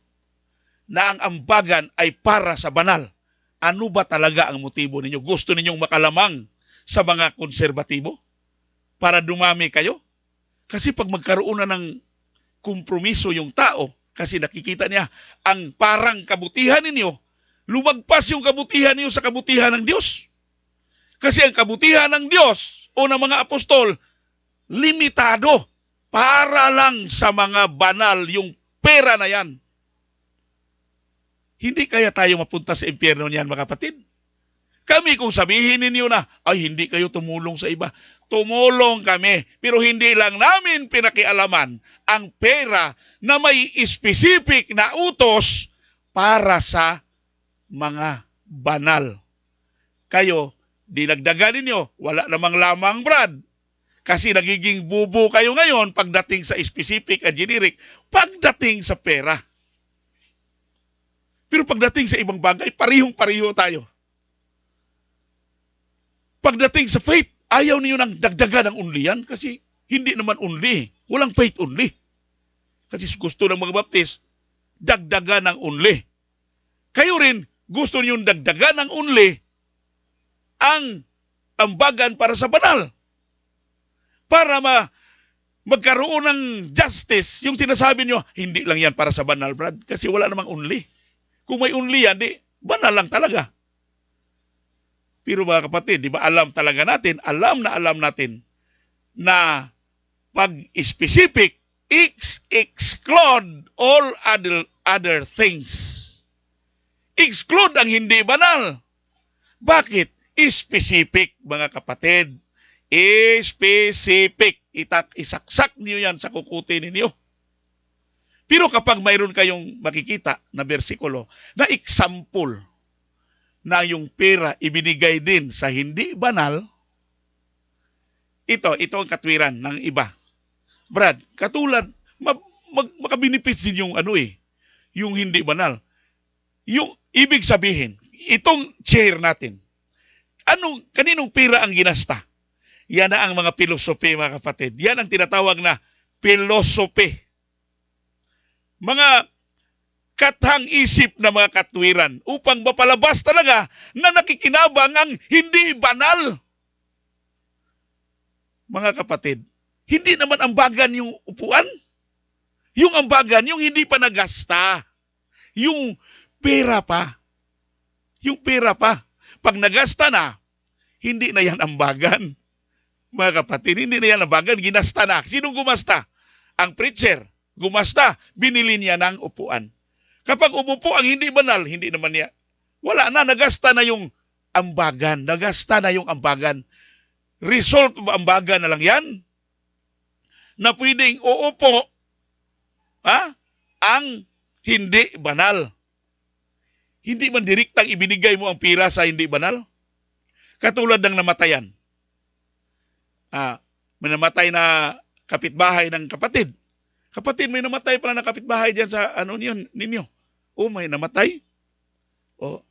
na ang ambagan ay para sa banal? Ano ba talaga ang motibo ninyo? Gusto ninyong makalamang sa mga konserbatibo para dumami kayo? Kasi pag magkaroon na ng kompromiso yung tao, kasi nakikita niya ang parang kabutihan ninyo, lumagpas yung kabutihan niyo sa kabutihan ng Diyos. Kasi ang kabutihan ng Diyos o ng mga apostol, limitado. Para lang sa mga banal yung pera na yan. Hindi kaya tayo mapunta sa impyerno niyan, mga kapatid? Kami kung sabihin ninyo na, ay hindi kayo tumulong sa iba. Tumulong kami, pero hindi lang namin pinakialaman ang pera na may specific na utos para sa mga banal. Kayo, dinagdagan ninyo, wala namang lamang, Brad. Kasi nagiging bubo kayo ngayon pagdating sa specific at generic, pagdating sa pera. Pero pagdating sa ibang bagay, parihong-pariho tayo. Pagdating sa faith, ayaw niyo nang dagdagan ng only yan kasi hindi naman only. Walang faith only. Kasi gusto ng mga baptist, dagdagan ng only. Kayo rin, gusto niyo dagdagan ng only ang ambagan para sa banal. Para magkaroon ng justice, yung sinasabi niyo, hindi lang yan para sa banal, Brad, kasi wala namang only. Kung may only yan, di, banal lang talaga. Pero mga kapatid, di ba alam natin na pag-specific, exclude all other things. Exclude ang hindi banal. Bakit? Specific, mga kapatid. Specific. Isaksak niyo yan sa kukuti ninyo. Pero kapag mayroon kayong makikita na bersikulo na example na yung pera ibinigay din sa hindi banal, ito ang katwiran ng iba. Brad, katulad, makabinipits din yung yung hindi banal. Yung ibig sabihin, itong chair natin, kaninong pira ang ginasta? Yan na ang mga pilosopi, mga kapatid. Yan ang tinatawag na pilosopi. Mga kathang isip na mga katwiran upang mapalabas talaga na nakikinabang ang hindi banal. Mga kapatid, hindi naman ambagan yung upuan. Yung ambagan, yung hindi pa nagasta. Yung pera pa. Yung pera pa. Pag nagasta na, hindi na yan ambagan. Mga kapatid, hindi na yan ambagan. Ginasta na. Sinong gumasta? Ang preacher. Gumasta. Binili niya ng upuan. Kapag umupo ang hindi banal, hindi naman niya. Wala na. Nagasta na yung ambagan. Nagasta na yung ambagan. Result of ambagan na lang yan. Na pwedeng uupo ang hindi banal. Hindi man direktang ibinigay mo ang pira sa hindi banal. Katulad ng namatayan. May namatay na kapitbahay ng kapatid. Kapatid, may namatay pala na kapitbahay dyan sa ninyo. May namatay.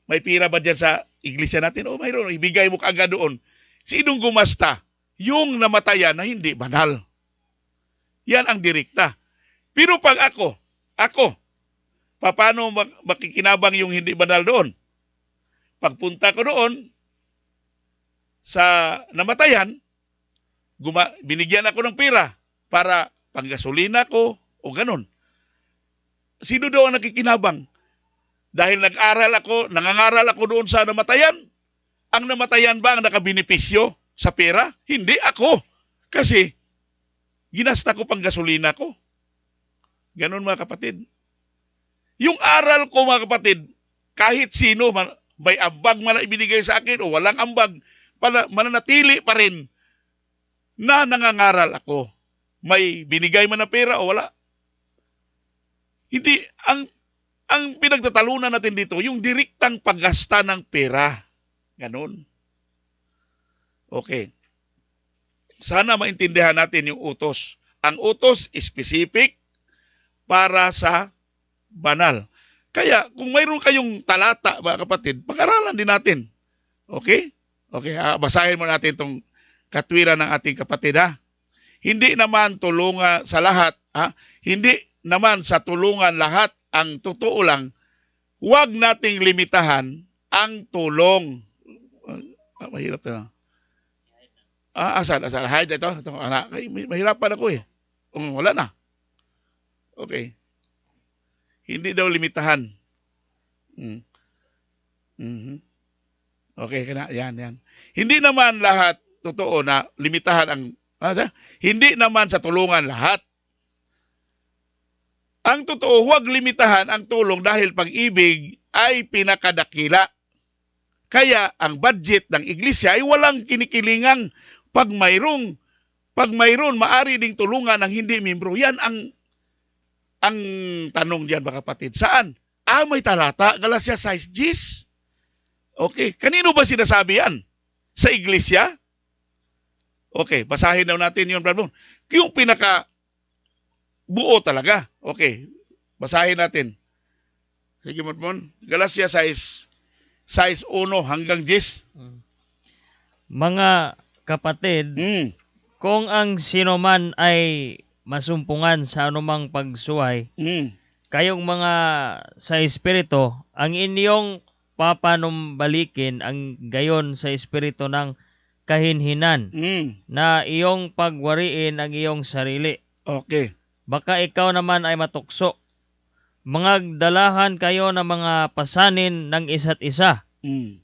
May pira ba dyan sa iglesia natin? Mayroon. Ibigay mo kaagad doon. Sinong gumasta? Yung namatayan na hindi banal. Yan ang direkta. Pero pag ako, paano makikinabang yung hindi banal doon? Pagpunta ko doon sa namatayan, binigyan ako ng pera para panggasolina ko o ganun. Sino daw ang nakikinabang? Dahil nangangaral ako doon sa namatayan, ang namatayan ba ang nakabenepisyo sa pera? Hindi ako. Kasi ginasta ko panggasolina ko. Ganun mga kapatid. Yung aral ko mga kapatid, kahit sino, may ambag man na ibinigay sa akin o walang ambag, mananatili pa rin na nangangaral ako. May binigay man na pera o wala. Hindi, ang pinagtatalunan natin dito, yung direktang paggasta ng pera. Ganun. Okay. Sana maintindihan natin yung utos. Ang utos specific para sa banal. Kaya kung mayroon kayong talata, mga kapatid, pag-aralan din natin. Okay? Okay, basahin mo natin itong katwiran ng ating kapatid, ha? Hindi naman tulungan sa lahat, ha? Hindi naman sa tulungan lahat ang totoo lang. Huwag nating limitahan ang tulong. Mahirap ito. Asal. Hide ito. Mahirapan ako eh. Wala na. Okay. Hindi daw limitahan. Okay, yan. Hindi naman lahat totoo na limitahan ang hindi naman sa tulungan lahat. Ang totoo, huwag limitahan ang tulong dahil pag-ibig ay pinakadakila. Kaya ang budget ng iglesia ay walang kinikilingang pag mayroon maari ding tulungan ng hindi membro. Yan ang tanong diyan, mga kapatid. Saan? May talata, Galatia 6:10. Okay, kanino ba sinasabi yan? Sa iglesia? Okay, basahin daw natin yun, brother. Yung pinaka buo talaga. Okay, basahin natin. Sige, Mon. Galatia 6:1 hanggang 10. Mga kapatid, kung ang sino man ay masumpungan sa anumang pagsuway, kayong mga sa espiritu, ang inyong papanumbalikin ang gayon sa espiritu ng kahinhinan, na iyong pagwariin ang iyong sarili. Okay. Baka ikaw naman ay matukso. Mangagdalahan kayo ng mga pasanin ng isa't isa,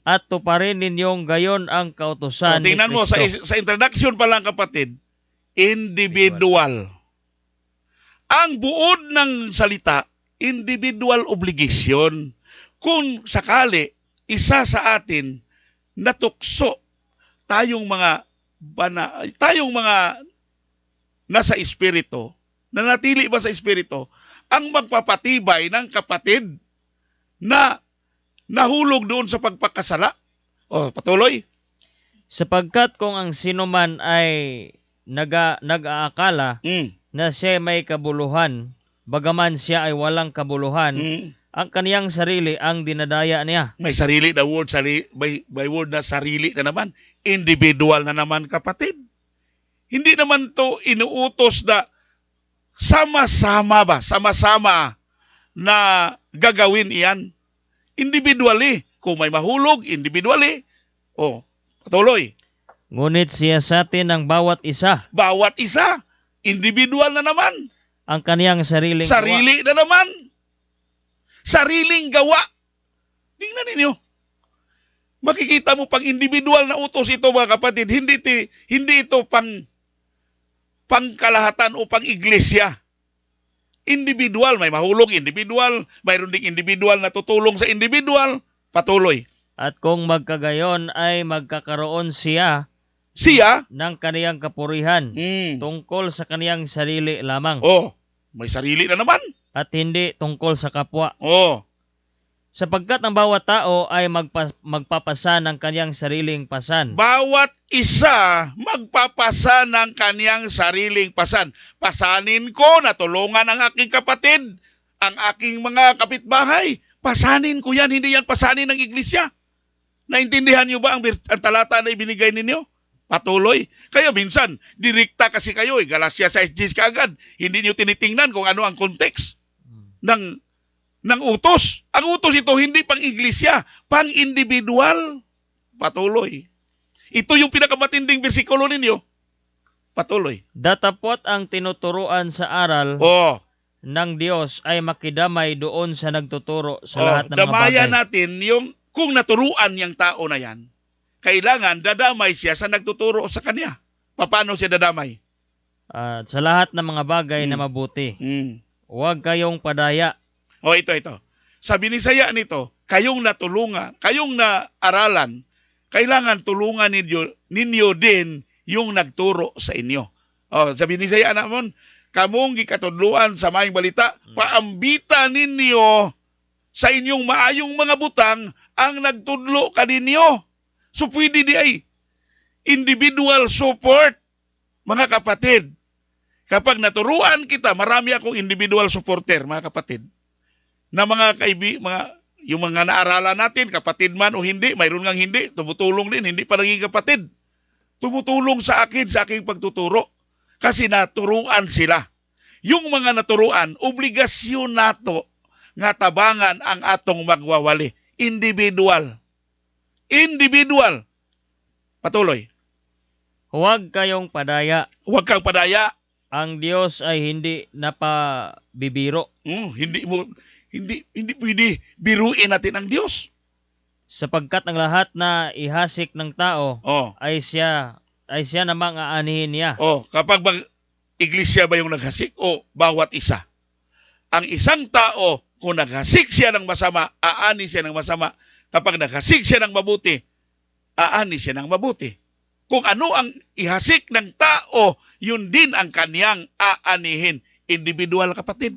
at tuparin ninyong gayon ang kautusan ni tingnan mo, Kristo. sa introduction pa lang, kapatid, individual. Ang buod ng salita, individual obligation. Kung sakali, isa sa atin natukso, tayong mga nasa espiritu, nanatili ba sa espiritu, ang magpapatibay ng kapatid na nahulog doon sa pagpakasala. Patuloy. Sapagkat kung ang sino man ay nag-aakala na siya may kabuluhan, bagaman siya ay walang kabuluhan, ang kaniyang sarili ang dinadaya niya. May sarili na word, may word na sarili na naman. Individual na naman, kapatid. Hindi naman to inuutos na sama-sama na gagawin iyan. Individually. Kung may mahulog, individually. Patuloy. Ngunit siya sa atin ng bawat isa. Bawat isa. Individual na naman. Ang kaniyang sariling gawa. Sarili na naman. Sariling gawa. Tingnan ninyo. Makikita mo pang individual na utos ito, mga kapatid. Hindi ito pangkalahatan o pang-iglesia. Individual, may mahulog, individual, mayroon ding individual na tutulong sa individual, patuloy. At kung magkagayon ay magkakaroon siya ng kaniyang kapurihan tungkol sa kaniyang sarili lamang. May sarili na naman. At hindi tungkol sa kapwa. Sapagkat ang bawat tao ay magpapasa ng kaniyang sariling pasan. Bawat isa magpapasa ng kaniyang sariling pasan. Pasanin ko na tulungan ang aking kapatid, ang aking mga kapitbahay. Pasanin ko yan, hindi yan pasanin ng iglesia. Naintindihan niyo ba ang talata na ibinigay ninyo? Patuloy. Kaya minsan, direkta kasi kayo, Galatia 6:10 kaagad. Hindi niyo tinitingnan kung ano ang context ng utos. Ang utos ito hindi pang iglesia, pang individual. Patuloy. Ito yung pinakamatinding bersikulo ninyo. Patuloy. Datapot ang tinuturuan sa aral ng Diyos ay makidamay doon sa nagtuturo sa lahat ng mga bagay. Damayan natin yung kung naturuan yung tao na yan, kailangan dadamay siya sa nagtuturo sa kanya. Paano siya dadamay? Sa lahat ng mga bagay na mabuti. Huwag kayong padaya. Ito. Sa binisaya nito, kayong natulungan, kayong naaralan, kailangan tulungan ninyo din yung nagturo sa inyo. Sa binisaya naman, kamong gikatudluan sa maayong balita, paambita ninyo sa inyong maayong mga butang ang nagtudlo kaninyo. So pwede di ay individual support, mga kapatid. Kapag naturuan kita, marami akong individual supporter, mga kapatid. Na yung mga naaralan natin, kapatid man o hindi, mayroon ngang hindi, tumutulong din, hindi pa naging kapatid. Tumutulong sa akin, sa aking pagtuturo. Kasi naturuan sila. Yung mga naturuan, obligasyon nato nga tabangan ang atong magwawali. Individual. Patuloy. Huwag kayong padaya. Huwag kang padaya. Ang Diyos ay hindi napabibiro. Hindi pwede biruin natin ang Diyos. Sapagkat ang lahat na ihasik ng tao ay siya namang aanihin niya. Kapag iglesia ba yung naghasik o bawat isa? Ang isang tao, kung naghasik siya ng masama, aani siya ng masama. Kapag naghasik siya ng mabuti, aani siya ng mabuti. Kung ano ang ihasik ng tao, yun din ang kaniyang aanihin. Individual, kapatid.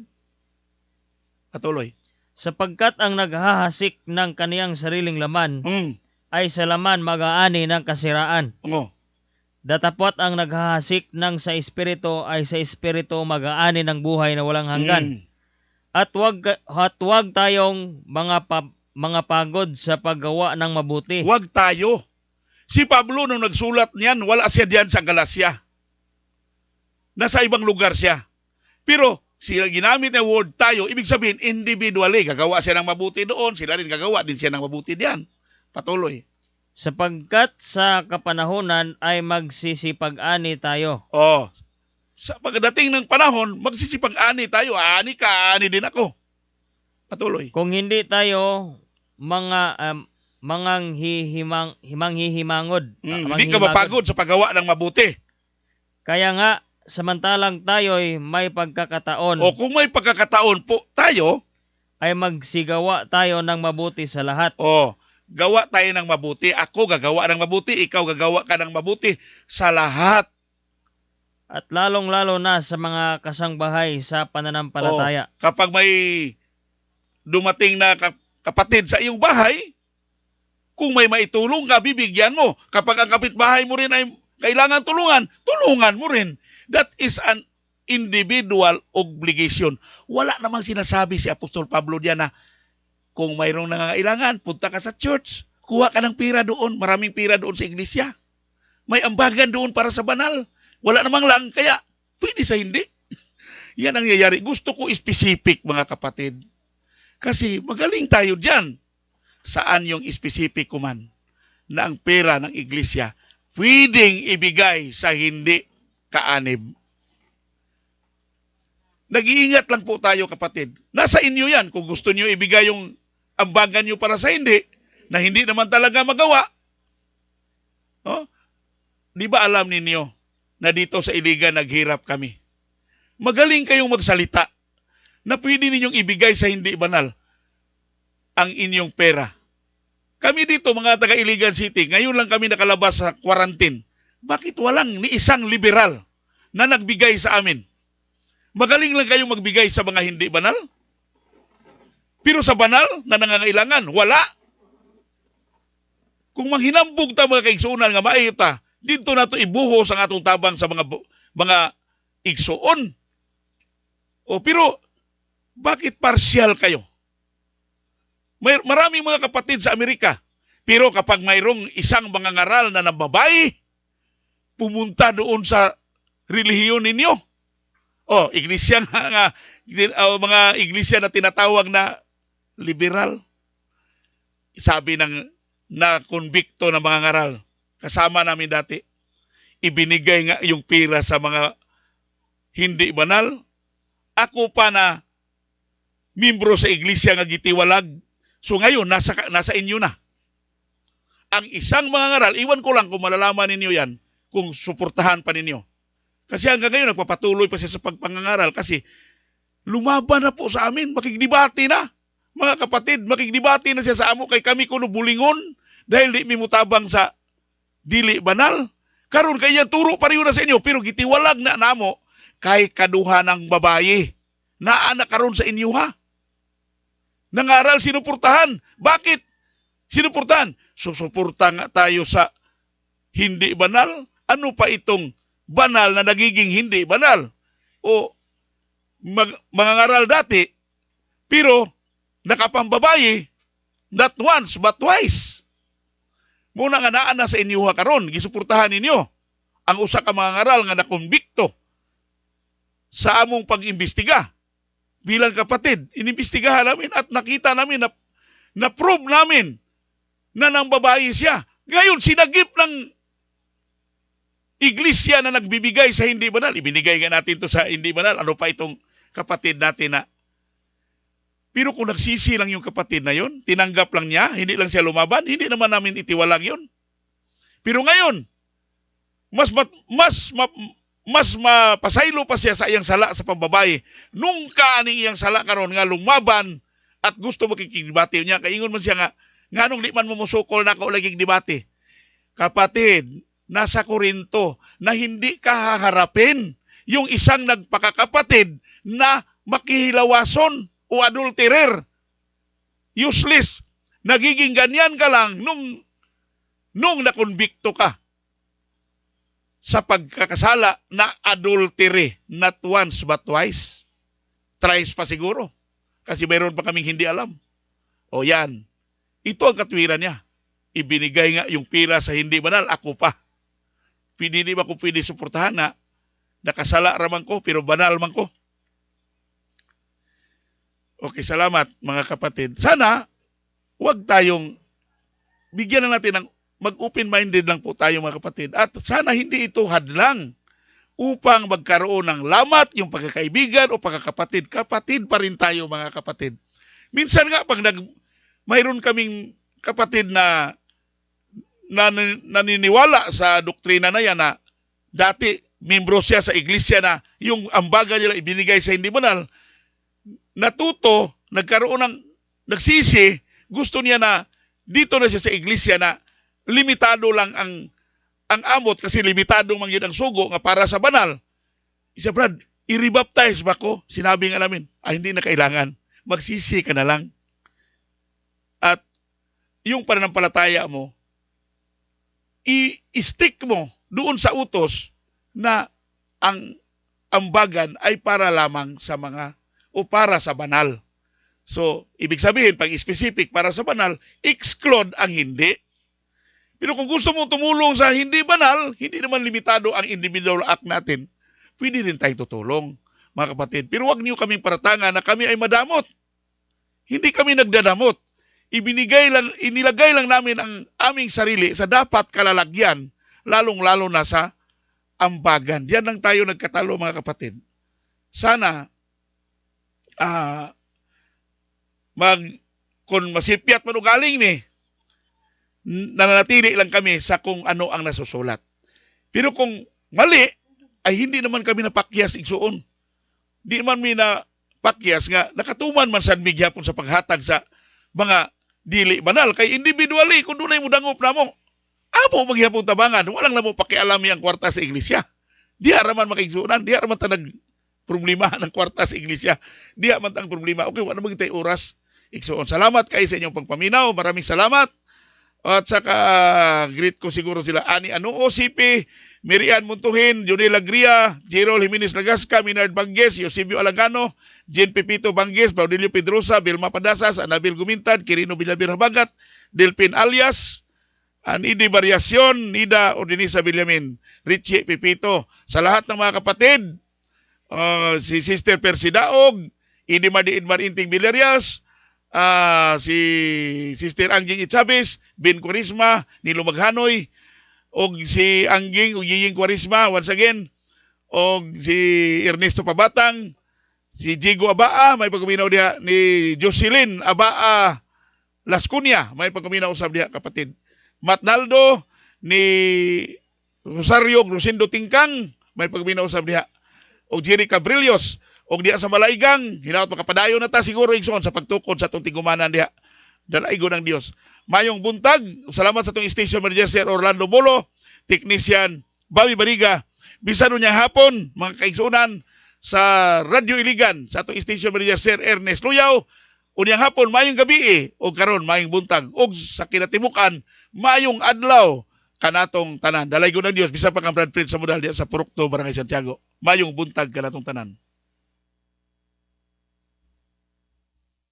Patuloy. Sapagkat ang naghahasik ng kaniyang sariling laman ay sa laman mag-aani ng kasiraan. Datapot ang naghahasik ng sa espiritu ay sa espiritu mag-aani ng buhay na walang hanggan. At wag tayong mga pagod sa paggawa ng mabuti. Wag tayo. Si Pablo nung nagsulat niyan, wala siya diyan sa Galacia. Nasa ibang lugar siya. Pero sila ginamit ng word tayo, ibig sabihin individually, gagawa siya ng mabuti doon, sila rin gagawa din siya ng mabuti diyan. Patuloy. Sapagkat sa kapanahunan ay magsisipag-ani tayo. Sa pagdating ng panahon, magsisipag-ani tayo. Ani ka, ani din ako. Patuloy. Kung hindi tayo himanghihimangod. Hindi ka mapagod sa paggawa ng mabuti. Kaya nga, samantalang tayo'y may pagkakataon. Kung may pagkakataon po tayo, ay magsigawa tayo ng mabuti sa lahat. Gawa tayo ng mabuti. Ako gagawa ng mabuti, ikaw gagawa ka ng mabuti sa lahat. At lalong-lalo na sa mga kasangbahay sa pananampalataya. Kapag may dumating na kapatid sa iyong bahay, kung may maitulong ka, bibigyan mo. Kapag ang kapitbahay mo rin ay kailangan tulungan mo rin. That is an individual obligation. Wala namang sinasabi si Apostol Pablo diyan na kung mayroong nangangailangan, punta ka sa church, kuha ka ng pira doon, maraming pira doon sa iglesia. May ambagan doon para sa banal. Wala namang lang, kaya pwede sa hindi. Yan ang nangyayari. Gusto ko specific, mga kapatid. Kasi magaling tayo dyan. Saan yung specific kuman na ang pera ng iglesia pwedeng ibigay sa hindi kaanib. Nag-iingat lang po tayo, kapatid. Nasa inyo yan kung gusto niyo ibigay yung ambagan niyo para sa hindi, na hindi naman talaga magawa. Oh? Di ba alam ninyo na dito sa Iligan naghirap kami? Magaling kayong magsalita na pwede ninyong ibigay sa hindi banal ang inyong pera. Kami dito, mga taga Iligan City, ngayon lang kami nakalabas sa quarantine. Bakit walang ni isang liberal na nagbigay sa amin? Magaling lang kayong magbigay sa mga hindi banal? Pero sa banal na nangangailangan, wala. Kung manghinambog ta mga kaigsuunan nga maayta, dito na to ibuhos ang atong tabang sa mga igsuon. O pero, bakit partial kayo? Maraming mga kapatid sa Amerika, pero kapag mayroong isang mga ngaral na nababae, pumunta doon sa relihiyon ninyo. O, iglesia nga, mga iglesia na tinatawag na liberal. Sabi ng na-convicto ng mga ngaral, kasama namin dati, ibinigay nga yung pira sa mga hindi banal. Ako pa na membro sa iglesia nga gitiwalag. So ngayon, nasa inyo na. Ang isang mga ngaral, iwan ko lang kung malalaman ninyo yan, kung suportahan pa ninyo. Kasi hanggang ngayon, nagpapatuloy pa siya sa pagpangangaral kasi lumaban na po sa amin, makigdibati na. Mga kapatid, makigdibati na siya sa amo kay kami kuno bulingon dahil di mimutabang sa dili banal. Karon kay yan turo pa rin na sa inyo, pero gitiwalag na namo kay kaduha ng babaye. Naanak karon sa inyo ha. Nangaral sinuportahan. Bakit? Sinuportahan. Susuporta nga tayo sa hindi banal. Ano pa itong banal na nagiging hindi banal? O mga ngaral dati, pero nakapambabaye, not once but twice. Muna nga naa na sa inyo ha karon, gisuportahan ninyo ang usa ka mga ngaral nga nakonbikto sa among pag-imbestiga. Bilang kapatid, inimbestigahan namin at nakita namin na prove namin na nang babae siya. Ngayon, sinagip ng iglesia na nagbibigay sa hindi banal. Ibinigay nga natin to sa hindi banal. Ano pa itong kapatid natin na? Pero kung nagsisi lang yung kapatid na yon, tinanggap lang niya, hindi lang siya lumaban, hindi naman namin itiwalag yon. Pero ngayon, mas mapasaylo pa siya sa iyang sala sa pambabae. Nung kaaning iyang sala karon nga lumaban at gusto makikigdebate niya, kaingon man siya nga, nganong di man mo musukol na ka ulagig debate. Kapatid, nasa Korinto na hindi ka haharapin yung isang nagpakakapatid na makihilawason o adulterer. Useless. Nagiging ganyan ka lang nung nakonbikto ka sa pagkakasala na adultery, not once but twice. Thrice pa siguro. Kasi mayroon pa kaming hindi alam. O yan. Ito ang katwiran niya. Ibinigay nga yung pira sa hindi banal, ako pa. Hindi ba ko pwede suportahan na nakasala raman ko, pero banal man ko. Okay, salamat mga kapatid. Sana, huwag tayong, bigyan na natin ng mag-open-minded lang po tayo mga kapatid. At sana hindi ito hadlang upang magkaroon ng lamat yung pagkakaibigan o pagkakapatid. Kapatid pa rin tayo mga kapatid. Minsan nga pag mayroon kaming kapatid na naniniwala sa doktrina na yan na dati membro siya sa iglesia na yung ambaga nila ibinigay sa hindi banal, natuto, nagkaroon ng nagsisi, gusto niya na dito na siya sa iglesia na limitado lang ang amot kasi limitado man yun ang sugo nga para sa banal. Isa Brad, i-rebaptize ba ko? Sinabi nga namin, hindi na kailangan. Magsisi ka na lang. At yung pananampalataya mo, i-stick mo doon sa utos na ang ambagan ay para lamang sa mga o para sa banal. So, ibig sabihin, pag specific para sa banal, exclude ang hindi. Pero kung gusto mo tumulong sa hindi banal, hindi naman limitado ang individual act natin, pwede rin tayong tutulong, mga kapatid. Pero wag niyo kaming paratangan na kami ay madamot. Hindi kami nagdadamot. Inilagay lang namin ang aming sarili sa dapat kalalagyan, lalong-lalo na sa ambagan. Diyan lang tayo nagkatalo, mga kapatid. Sana, kung masipyat manugaling ni, nananatili lang kami sa kung ano ang nasusulat. Pero kung mali, ay hindi naman kami napakyas igsuon. Di man mi napakyas nga, nakatuman man sa migyapon sa paghatag sa mga dili banal. Kay individually, kung doon ay mudangop na mo, amo magyapon tabangan, walang na mo pakialami ang kwarta sa iglesia. Di haraman makaigsuunan, di haraman tanag problema ng kwarta sa iglesia. Di haraman tang problema. Okay, wala magitay oras. Igsuon. Salamat kayo sa inyong pagpaminaw. Maraming salamat. At saka, greet ko siguro sila Ani Anoo, CP, Mirian Muntuhin, Johnny Lagria, Jerol Jimenez Lagasca, Minard Banges, Eusebio Alagano, Jen Pepito Banges, Baudilio Pedrosa, Vilma Padasas, Anabil Gumintad, Quirino Villavir Habagat, Delpin Alias, Anidi Variacion, Nida Ordinisa Villamin, Richie Pepito. Sa lahat ng mga kapatid, si Sister Percy Daog, Idi Madiidmar Inting Villarias, si Sister Angging Itchabes, Ben Quarisma, Nilo Maghanoy, og si Angging o Yiying Quarisma, once again, og si Ernesto Pabatang, si Jigo Abaa, may pagkuminaw diha ni Jocelyn Abaa Lascunia, may pagkuminaw usab diha kapatid. Matnaldo ni Rosario Rosendo Tingkang, may pagkuminaw usab diha. Og Jerry Cabrillos, og diha sa Malaygang, hinaot makapadayon na ta siguro igsoon sa pagtukod sa itong tigumanan diha. Dalaigo ng Dios. Mayong buntag, salamat sa itong station manager Sir Orlando Bolo, technician Bobby Bariga, bisano niya hapon, mga kaigsunan sa Radio Iligan, sa itong station manager Sir Ernest Luyaw, unyang hapon, mayong gabi o karon mayong buntag, o sa kinatimukan, mayong adlaw, kanatong tanan. Dalaigo ng Dios, bisa pa kang Brad Fred sa modal diya sa Purukto, Barangay Santiago. Mayong buntag kanatong tanan.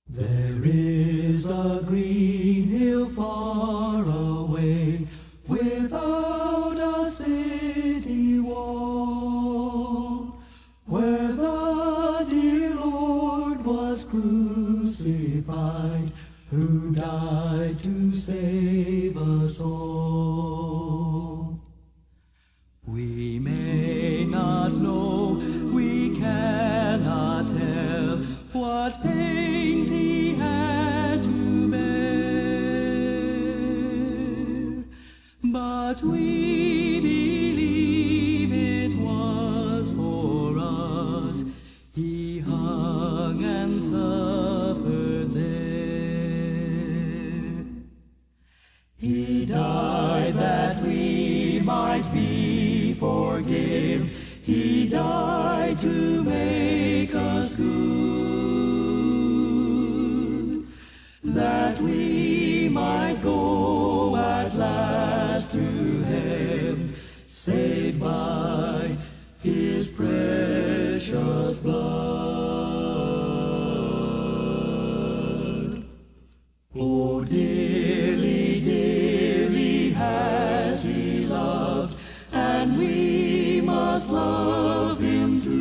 There is a green hill far away, without a city wall, where the dear Lord was crucified, who died to save us all. We may not know, we cannot tell what pains he had to bear, but we believe it was for us he hung and suffered there. He died that we might be forgiven. He died to make us good, that we might go at last to heaven, saved by his precious blood. Oh, dearly, dearly has he loved, and we must love him too,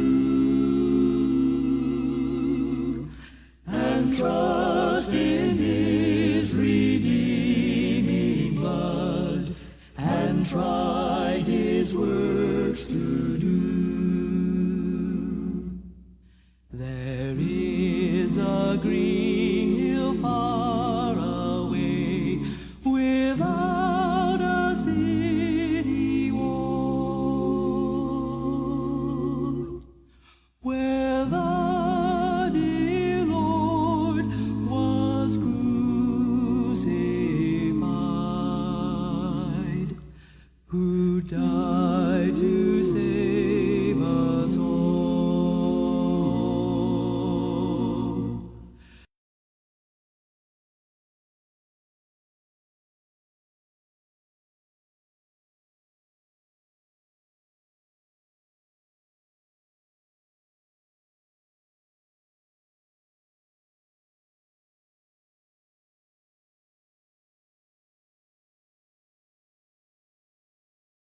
and trust in his redeeming blood, and try his works to do. There is a green hill far away, without a city wall, where the dear Lord was crucified, who died to save us all.